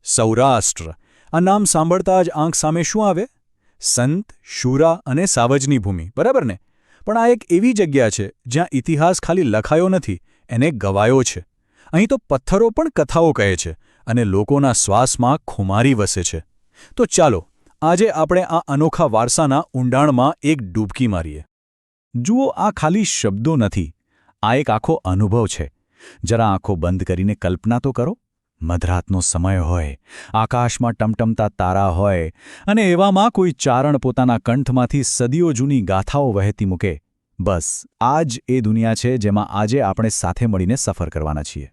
સૌરાષ્ટ્ર આ નામ સાંભળતા જ આંખ સામે શું આવે? સંત, શૂરા અને સાવજની ભૂમિ, બરાબર ને? પણ આ એક એવી જગ્યા છે જ્યાં ઇતિહાસ ખાલી લખાયો નથી, એને ગવાયો છે. અહીં તો પથ્થરો પણ કથાઓ કહે છે અને લોકોના શ્વાસમાં ખુમારી વસે છે. તો ચાલો આજે આપણે આ અનોખા વારસાના ઊંડાણમાં એક ડૂબકી મારીએ. જુઓ, આ ખાલી શબ્દો નથી, આ એક આખો અનુભવ છે. જરા આંખો બંધ કરીને કલ્પના તો કરો. મધરાતનો સમય હોય, આકાશમાં ટમટમતા તારા હોય અને એવામાં કોઈ ચારણ પોતાના કંઠમાંથી સદીઓ જૂની ગાથાઓ વહેતી મૂકે. બસ આ જ એ દુનિયા છે જેમાં આજે આપણે સાથે મળીને સફર કરવાના છીએ.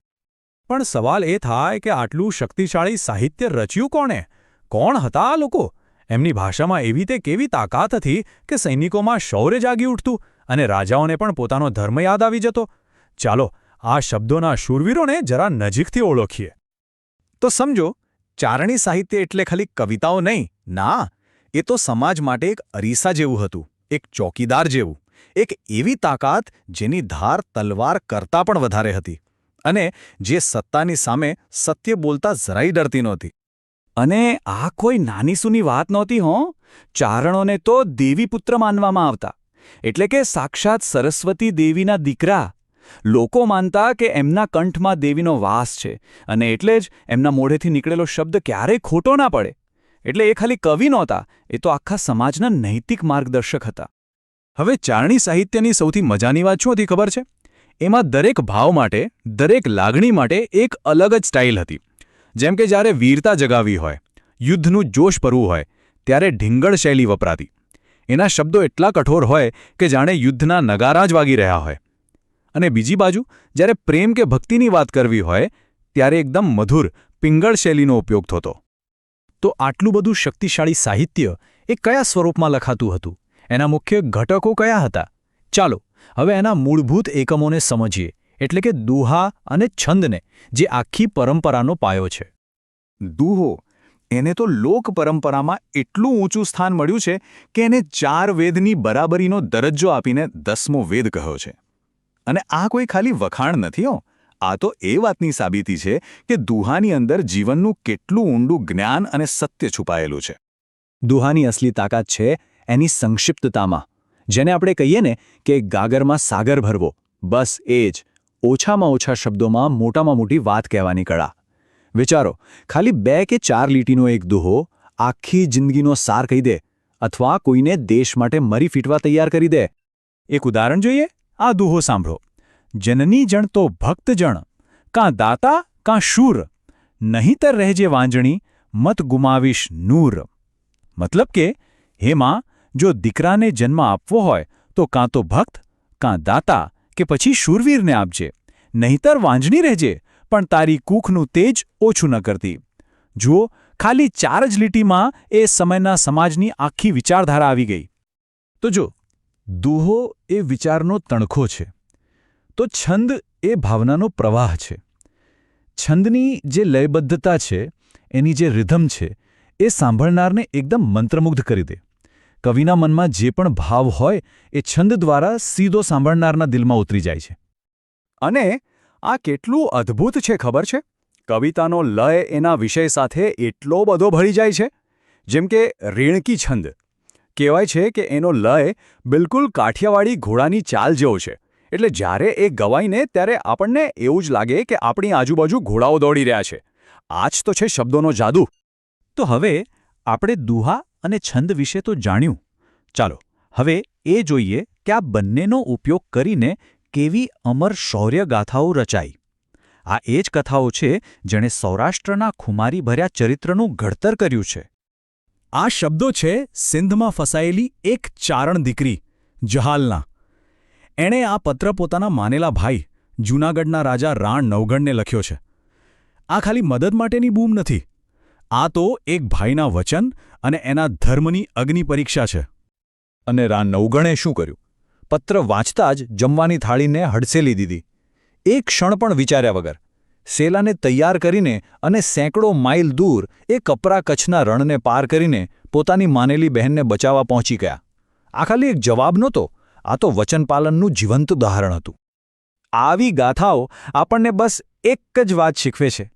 પણ સવાલ એ થાય કે આટલું શક્તિશાળી સાહિત્ય રચ્યું કોણે? કોણ હતા આ લોકો? એમની ભાષામાં એવી તે કેવી તાકાત હતી કે સૈનિકોમાં શૌર્ય જાગી ઉઠતું અને રાજાઓને પણ પોતાનો ધર્મ યાદ આવી જતો? ચાલો આ શબ્દોના શૂરવીરોને જરા નજીકથી ઓળખીએ. તો સમજો, ચારણી સાહિત્ય એટલે ખાલી કવિતાઓ નહીં. ના, એ તો સમાજ માટે એક અરીસા જેવું હતું, એક ચોકીદાર જેવું, એક એવી તાકાત જેની ધાર તલવાર કરતાં પણ વધારે હતી અને જે સત્તાની સામે સત્ય બોલતા જરાય ડરતી નહોતી. અને આ કોઈ નાની સૂની વાત નહોતી હો. ચારણોને તો દેવીપુત્ર માનવામાં આવતા, એટલે કે સાક્ષાત સરસ્વતી દેવીના દીકરા. લોકો માનતા કે એમના કંઠમાં દેવીનો વાસ છે અને એટલે જ એમના મોઢેથી નીકળેલો શબ્દ ક્યારેય ખોટો ના પડે. એટલે એ ખાલી કવિ નહોતા, એ તો આખા સમાજના નૈતિક માર્ગદર્શક હતા. હવે ચારણી સાહિત્યની સૌથી મજાની વાત શું હતી ખબર છે? એમાં દરેક ભાવ માટે, દરેક લાગણી માટે એક અલગ જ સ્ટાઇલ હતી. જેમ કે જ્યારે વીરતા જગાવી હોય, યુદ્ધનું જોશ ભરવું હોય, ત્યારે ઢીંગળ શૈલી વપરાતી. એના શબ્દો એટલા કઠોર હોય કે જાણે યુદ્ધના નગારા જ વાગી રહ્યા હોય. અને બીજી બાજુ જ્યારે પ્રેમ કે ભક્તિની વાત કરવી હોય ત્યારે એકદમ મધુર, પિંગળ શૈલીનો ઉપયોગ થતો. તો આટલું બધું શક્તિશાળી સાહિત્ય એ કયા સ્વરૂપમાં લખાતું હતું? એના મુખ્ય ઘટકો કયા હતા? ચાલો હવે એના મૂળભૂત એકમોને સમજીએ, એટલે કે દુહા અને છંદને, જે આખી પરંપરાનો પાયો છે. દુહો, એને તો લોક પરંપરામાં એટલું ઊંચું સ્થાન મળ્યું છે કે એને 4 વેદની બરાબરીનો દરજ્જો આપીને 10મો વેદ કહ્યો છે. અને આ કોઈ ખાલી વખાણ નથી હો. આ તો એ વાતની સાબિતી છે કે દુહાની અંદર જીવનનું કેટલું ઊંડું જ્ઞાન અને સત્ય છુપાયેલું છે. દુહાની અસલી તાકાત છે એની સંક્ષિપ્તતામાં. જેને આપણે કહીએ ને કે ગાગરમાં સાગર ભરવો, બસ એ જ. ઓછામાં ઓછા શબ્દોમાં મોટામાં મોટી વાત કહેવાની કળા. વિચારો, ખાલી 2 કે 4 લીટીનો એક દુહો આખી જિંદગીનો સાર કહી દે, અથવા કોઈને દેશ માટે મરી ફીટવા તૈયાર કરી દે. એક ઉદાહરણ જોઈએ. આ દુહો સાંભળો. જનની જણ તો ભક્ત જણ, કાં દાતા કાં શૂર, નહીંતર રહેજે વાંજણી, મત ગુમાવીશ નૂર. મતલબ કે, હે માં, જો દીકરાને જન્મ આપવો હોય તો કાં તો ભક્ત, કાં દાતા કે પછી શૂરવીરને આપજે, નહીંતર વાંજણી રહેજે, પણ તારી કૂખનું તેજ ઓછું ન કરતી. જુઓ, ખાલી 4 જ લીટીમાં એ સમયના સમાજની આખી વિચારધારા આવી ગઈ. તો જો દુહો એ વિચારનો તણખો છે, તો છંદ એ ભાવનાનો પ્રવાહ છે. છંદની જે લયબદ્ધતા છે, એની જે રિધમ છે, એ સાંભળનારને એકદમ મંત્રમુગ્ધ કરી દે. કવિના મનમાં જે પણ ભાવ હોય એ છંદ દ્વારા સીધો સાંભળનારના દિલમાં ઉતરી જાય છે. અને આ કેટલું અદ્ભુત છે ખબર છે? કવિતાનો લય એના વિષય સાથે એટલો બધો ભળી જાય છે. જેમ કે રેણકી છંદ. કહેવાય છે કે એનો લય બિલકુલ કાઠિયાવાડી ઘોડાની ચાલ જેવો છે. એટલે જ્યારે એ ગવાઈને ત્યારે આપણને એવું જ લાગે કે આપણી આજુબાજુ ઘોડાઓ દોડી રહ્યા છે. આ જ તો છે શબ્દોનો જાદુ. તો હવે આપણે દુહા અને છંદ વિશે તો જાણ્યું. ચાલો હવે એ જોઈએ કે આ બંનેનો ઉપયોગ કરીને કેવી અમર શૌર્ય ગાથાઓ રચાઈ. આ એ જ કથાઓ છે જેણે સૌરાષ્ટ્રના ખુમારી ભર્યા ચરિત્રનું ઘડતર કર્યું છે. આ શબ્દો છે સિંધમાં ફસાયેલી એક ચારણ દીકરી, જહાલના. એણે આ પત્ર પોતાના માનેલા ભાઈ, જૂનાગઢના રાજા રાણ નવગણને લખ્યો છે. આ ખાલી મદદ માટેની બૂમ નથી. આ તો એક ભાઈના વચન અને એના ધર્મની અગ્નિ પરીક્ષા છે. અને રાણ નવગણે શું કર્યું? પત્ર વાંચતા જ જમવાની થાળીને હડસેલી દીધી. એક ક્ષણ પણ વિચાર્યા વગર સેલાને તૈયાર કરીને અને સેંકડો માઇલ દૂર એ કપરા કચ્છના રણને પાર કરીને પોતાની માનેલી બહેનને બચાવવા પહોંચી ગયા. આ ખાલી એક જવાબ નહોતો, આ તો વચનપાલનનું જીવંત ઉદાહરણ હતું. આવી ગાથાઓ આપણને બસ એક જ વાત શીખવે છે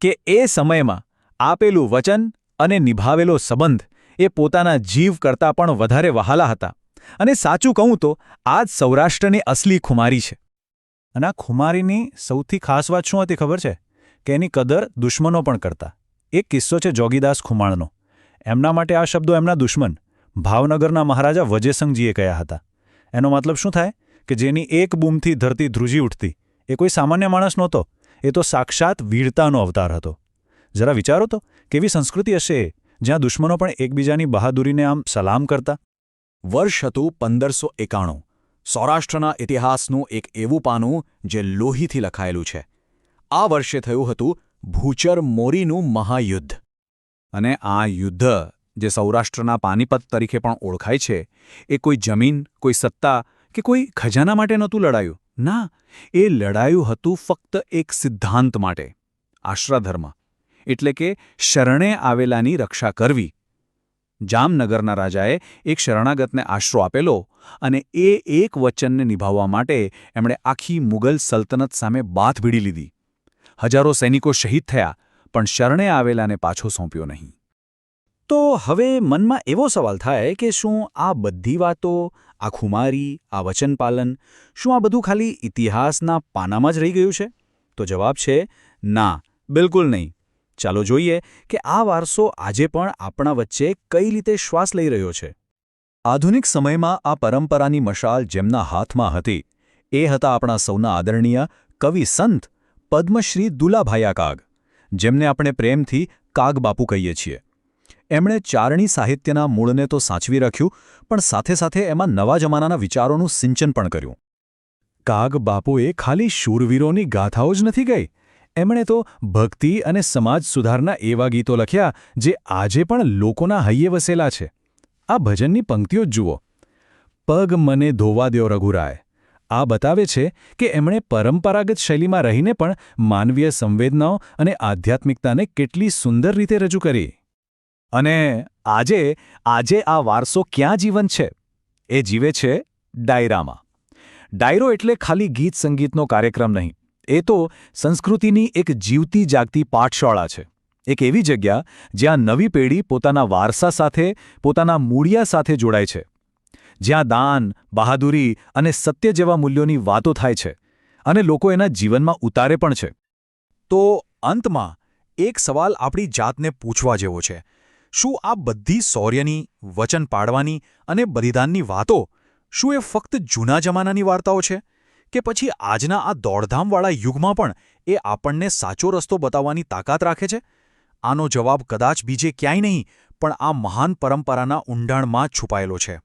કે એ સમયમાં આપેલું વચન અને નિભાવેલો સંબંધ એ પોતાના જીવ કરતાં પણ વધારે વહાલા હતા. અને સાચું કહું તો આ જ સૌરાષ્ટ્રની અસલી ખુમારી છે. અને આ ખુમારીની સૌથી ખાસ વાત શું હતી ખબર છે? કે એની કદર દુશ્મનો પણ કરતા. એક કિસ્સો છે જોગીદાસ ખુમાણનો. એમના માટે આ શબ્દો એમના દુશ્મન ભાવનગરના મહારાજા વજયસંઘજીએ કહ્યા હતા. એનો મતલબ શું થાય? કે જેની એક બૂમથી ધરતી ધ્રુજી ઉઠતી એ કોઈ સામાન્ય માણસ નહોતો, એ તો સાક્ષાત વીરતાનો અવતાર હતો. જરા વિચારો તો, કેવી સંસ્કૃતિ હશે જ્યાં દુશ્મનો પણ એકબીજાની બહાદુરીને આમ સલામ કરતા. વર્ષ હતું 1591. સૌરાષ્ટ્રના ઇતિહાસનું એક એવું પાનું જે લોહીથી લખાયેલું છે. આ વર્ષે થયું હતું ભૂચર મોરીનું મહાયુદ્ધ. અને આ યુદ્ધ જે સૌરાષ્ટ્રના પાનીપત તરીકે પણ ઓળખાય છે, એ કોઈ જમીન, કોઈ સત્તા કે કોઈ ખજાના માટે નહોતું લડાયું. ના, એ લડાયું હતું ફક્ત એક સિદ્ધાંત માટે, આશ્રયધર્મ, એટલે કે શરણે આવેલાની રક્ષા કરવી. જામનગરના રાજાએ એક શરણાગતને આશરો આપેલો અને એ એક વચનને નિભાવવા માટે એમણે આખી મુગલ સલ્તનત સામે બાથ ભીડી લીધી. હજારો સૈનિકો શહીદ થયા, પણ શરણે આવેલાને પાછો સોંપ્યો નહીં. તો હવે મનમાં એવો સવાલ થાય કે શું આ બધી વાતો, આ ખુમારી, આ વચનપાલન, શું આ બધું ખાલી ઇતિહાસના પાનામાં જ રહી ગયું છે? તો જવાબ છે ના, બિલકુલ નહીં. ચાલો જોઈએ કે આ વારસો આજે પણ આપણા વચ્ચે કઈ રીતે શ્વાસ લઈ રહ્યો છે. આધુનિક સમયમાં આ પરંપરાની મશાલ જેમના હાથમાં હતી, એ હતા આપણા સૌના આદરણીય કવિ સંત પદ્મશ્રી દુલાભાયા કાગ, જેમને આપણે પ્રેમથી કાગબાપુ કહીએ છીએ. એમણે ચારણી સાહિત્યના મૂળને તો સાચવી રાખ્યું, પણ સાથે સાથે એમાં નવા જમાનાના વિચારોનું સિંચન પણ કર્યું. કાગબાપુએ ખાલી શૂરવીરોની ગાથાઓ જ નથી ગઈ, એમણે તો ભક્તિ અને સમાજ સુધારના એવા ગીતો લખ્યા જે આજે પણ લોકોના હૈયે વસેલા છે. આ ભજનની પંક્તિઓ જ જુઓ. પગ મને ધોવા દ્યો રઘુરાય. આ બતાવે છે કે એમણે પરંપરાગત શૈલીમાં રહીને પણ માનવીય સંવેદનાઓ અને આધ્યાત્મિકતાને કેટલી સુંદર રીતે રજૂ કરી. અને આજે આ વારસો ક્યાં જીવંત છે? એ જીવે છે ડાયરામાં. ડાયરો એટલે ખાલી ગીત સંગીતનો કાર્યક્રમ નહીં, એ તો સંસ્કૃતિની એક જીવતી જાગતી પાઠશાળા છે. એક એવી જગ્યા જ્યાં નવી પેઢી પોતાના વારસા સાથે, પોતાના મૂળિયા સાથે જોડાય છે, જ્યાં દાન, બહાદુરી અને સત્ય જેવા મૂલ્યોની વાતો થાય છે અને લોકો એના જીવનમાં ઉતારે પણ છે. તો અંતમાં એક સવાલ આપણી જાતને પૂછવા જેવો છે: શું આ બધી શૌર્યની, વચન પાળવાની અને બલિદાનની વાતો, શું એ ફક્ત જૂના જમાનાની વાર્તાઓ છે, કે પછી આજના આ દોડધામવાળા યુગમાં પણ એ આપણને સાચો રસ્તો બતાવવાની તાકાત રાખે છે? આનો જવાબ કદાચ બીજે ક્યાંય નહીં, પણ આ મહાન પરંપરાના ઊંડાણમાં જ છુપાયેલો છે.